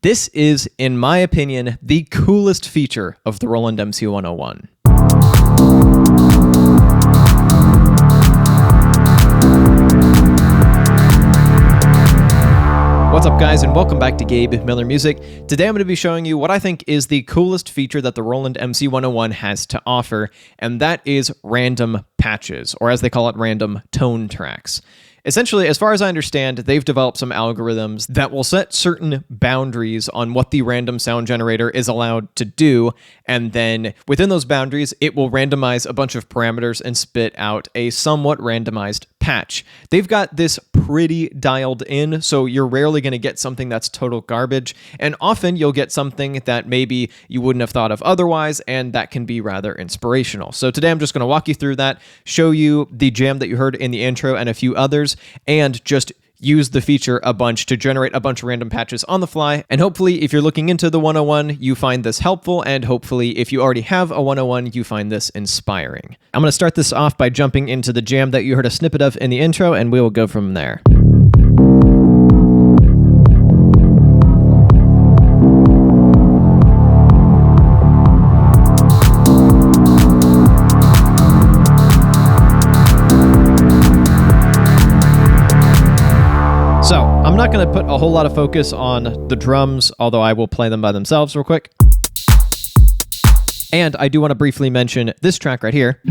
This is, in my opinion, the coolest feature of the Roland MC-101. What's up, guys, and welcome back to Gabe Miller Music. Today I'm going to be showing you what I think is the coolest feature that the Roland MC-101 has to offer, and that is random patches, or as they call it, random tone tracks. Essentially, as far as I understand, they've developed some algorithms that will set certain boundaries on what the random sound generator is allowed to do, and then within those boundaries, it will randomize a bunch of parameters and spit out a somewhat randomized patch. They've got this pretty dialed in, so you're rarely going to get something that's total garbage, and often you'll get something that maybe you wouldn't have thought of otherwise, and that can be rather inspirational. So today I'm just going to walk you through that, show you the jam that you heard in the intro and a few others, and just use the feature a bunch to generate a bunch of random patches on the fly. And hopefully, if you're looking into the 101, you find this helpful, and hopefully, if you already have a 101, you find this inspiring. I'm going to start this off by jumping into the jam that you heard a snippet of in the intro, and we will go from there. So, I'm not going to put a whole lot of focus on the drums, although I will play them by themselves real quick. And I do want to briefly mention this track right here.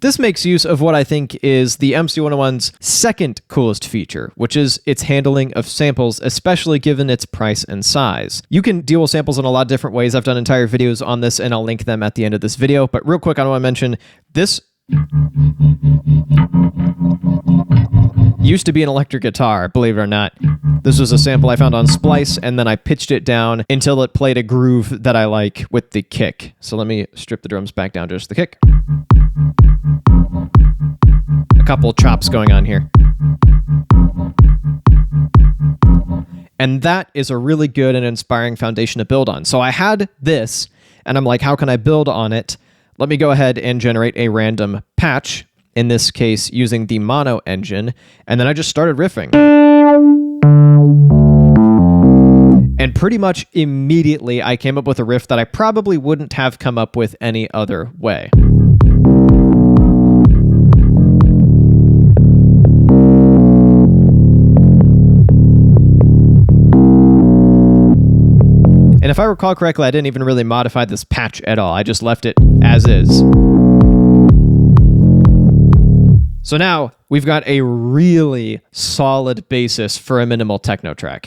This makes use of what I think is the MC-101's second coolest feature, which is its handling of samples, especially given its price and size. You can deal with samples in a lot of different ways. I've done entire videos on this, and I'll link them at the end of this video. But real quick, I want to mention this used to be an electric guitar, believe it or not. This was a sample I found on Splice, and then I pitched it down until it played a groove that I like with the kick. So let me strip the drums back down to just the kick. A couple chops going on here. And that is a really good and inspiring foundation to build on. So I had this, and I'm like, how can I build on it? Let me go ahead and generate a random patch, in this case using the mono engine, and then I just started riffing. And pretty much immediately I came up with a riff that I probably wouldn't have come up with any other way. And if I recall correctly, I didn't even really modify this patch at all. I just left it as is. So now we've got a really solid basis for a minimal techno track.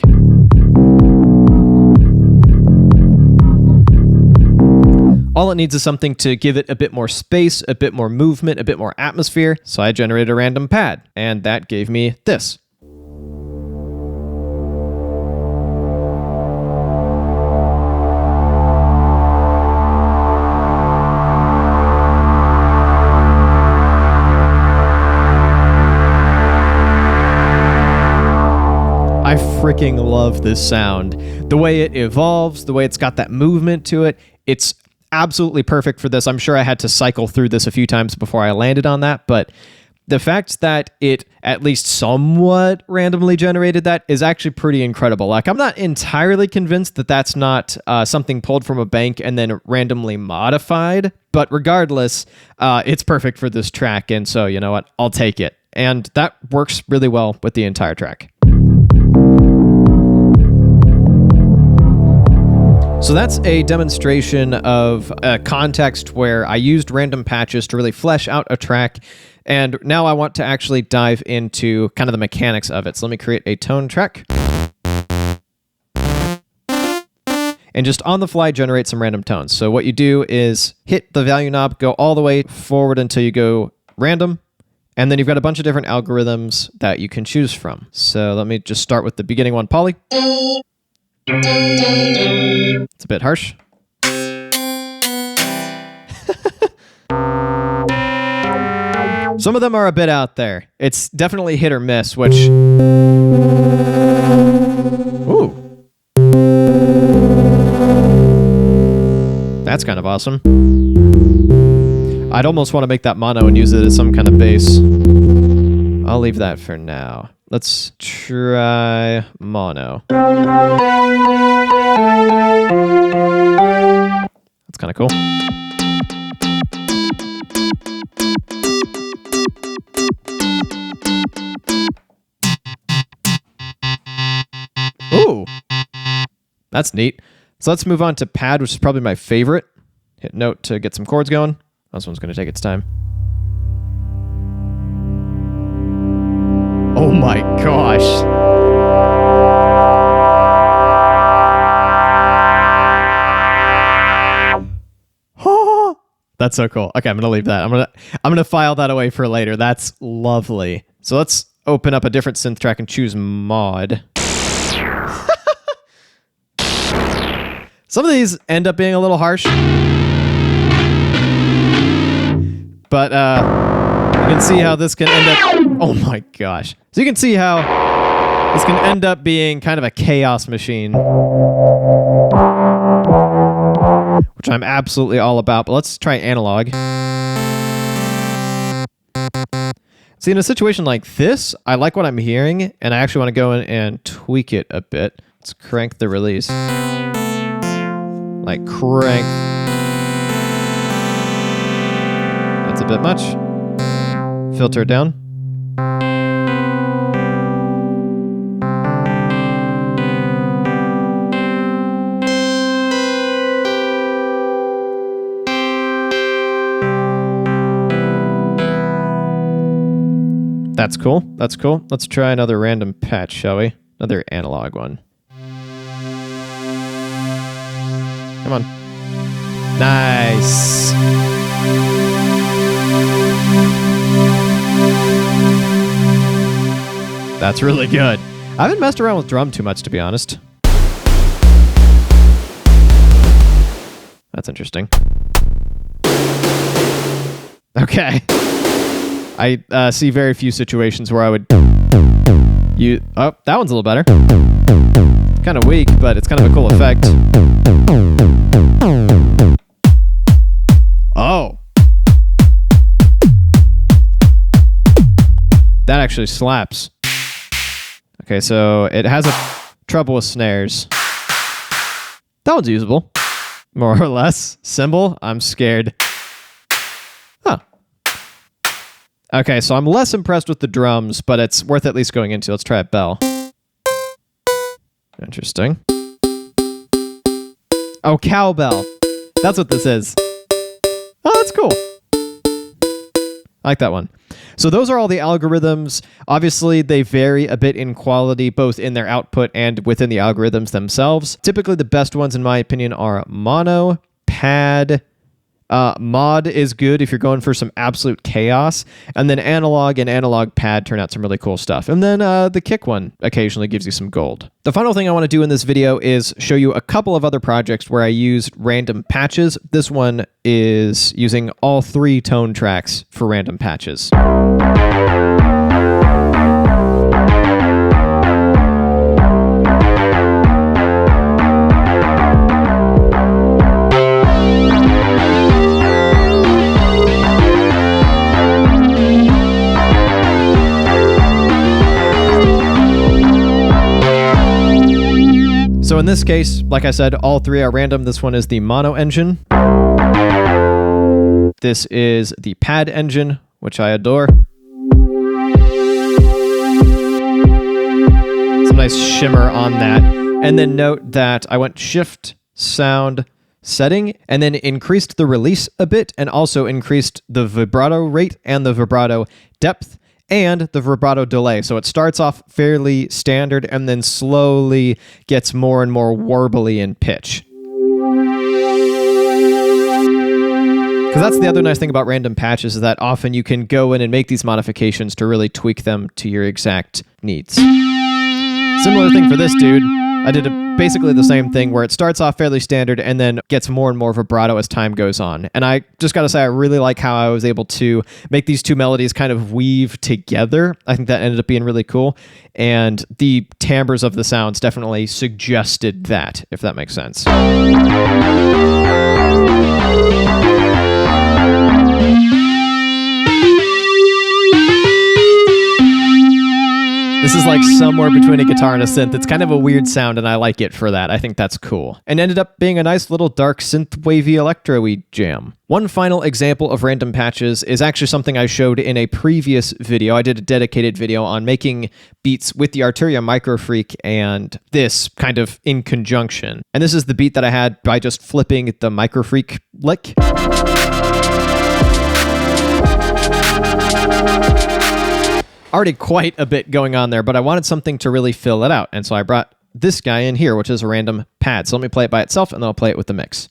All it needs is something to give it a bit more space, a bit more movement, a bit more atmosphere. So I generated a random pad, and that gave me this. I freaking love this sound. The way it evolves, the way it's got that movement to it, it's absolutely perfect for this. I'm sure I had to cycle through this a few times before I landed on that, but the fact that it at least somewhat randomly generated that is actually pretty incredible. Like, I'm not entirely convinced that that's not something pulled from a bank and then randomly modified, but regardless, it's perfect for this track, and so, you know what, I'll take it. And that works really well with the entire track. So that's a demonstration of a context where I used random patches to really flesh out a track, and now I want to actually dive into kind of the mechanics of it. So let me create a tone track. And just on the fly, generate some random tones. So what you do is hit the value knob, go all the way forward until you go random, and then you've got a bunch of different algorithms that you can choose from. So let me just start with the beginning one, poly. It's a bit harsh. Some of them are a bit out there. It's definitely hit or miss, which... Ooh. That's kind of awesome. I'd almost want to make that mono and use it as some kind of bass. I'll leave that for now. Let's try mono. That's kind of cool. Ooh, that's neat. So let's move on to pad, which is probably my favorite. Hit note to get some chords going. This one's going to take its time. Oh my gosh. That's so cool. Okay, I'm going to leave that. I'm going to file that away for later. That's lovely. So let's open up a different synth track and choose mod. Some of these end up being a little harsh. But you can see how this can end up... Oh my gosh. So you can see how this can end up being kind of a chaos machine. Which I'm absolutely all about. But let's try analog. See, in a situation like this, I like what I'm hearing, and I actually want to go in and tweak it a bit. Let's crank the release. Like crank. That's a bit much. Filter it down. That's cool. That's cool. Let's try another random patch, shall we? Another analog one. Come on. Nice. That's really good. I haven't messed around with drum too much, to be honest. That's interesting. Okay. I see very few situations where I would use... Oh, that one's a little better. Kind of weak, but it's kind of a cool effect. Oh. That actually slaps. Okay, so it has a trouble with snares. That one's usable. More or less. Cymbal, I'm scared. Huh. Okay, so I'm less impressed with the drums, but it's worth at least going into. Let's try a bell. Interesting. Oh, cowbell. That's what this is. Oh, that's cool. I like that one. So those are all the algorithms. Obviously, they vary a bit in quality, both in their output and within the algorithms themselves. Typically, the best ones, in my opinion, are mono, pad, mod is good if you're going for some absolute chaos, and then analog and analog pad turn out some really cool stuff. And then the kick one occasionally gives you some gold. The final thing I want to do in this video is show you a couple of other projects where I used random patches. This one is using all 3 tone tracks for random patches. So in this case, like I said, all 3 are random. This one is the mono engine. This is the pad engine, which I adore. Some nice shimmer on that. And then note that I went shift, sound, setting, and then increased the release a bit, and also increased the vibrato rate and the vibrato depth and the vibrato delay. So it starts off fairly standard and then slowly gets more and more warbly in pitch. Because that's the other nice thing about random patches, is that often you can go in and make these modifications to really tweak them to your exact needs. Similar thing for this dude. I did basically the same thing where it starts off fairly standard and then gets more and more vibrato as time goes on. And I just got to say, I really like how I was able to make these 2 melodies kind of weave together. I think that ended up being really cool. And the timbres of the sounds definitely suggested that, if that makes sense. This is like somewhere between a guitar and a synth. It's kind of a weird sound, and I like it for that. I think that's cool. And ended up being a nice little dark synth wavy electro-y jam. One final example of random patches is actually something I showed in a previous video. I did a dedicated video on making beats with the Arturia Microfreak and this kind of in conjunction. And this is the beat that I had by just flipping the Microfreak lick. Already quite a bit going on there, but I wanted something to really fill it out. And so I brought this guy in here, which is a random pad. So let me play it by itself, and then I'll play it with the mix.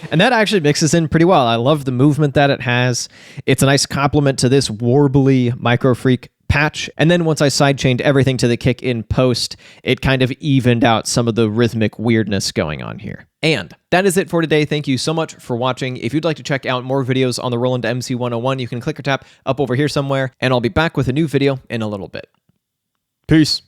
And that actually mixes in pretty well. I love the movement that it has. It's a nice complement to this warbly Microfreak patch. And then once I sidechained everything to the kick in post, it kind of evened out some of the rhythmic weirdness going on here. And that is it for today. Thank you so much for watching. If you'd like to check out more videos on the Roland MC-101, you can click or tap up over here somewhere, and I'll be back with a new video in a little bit. Peace.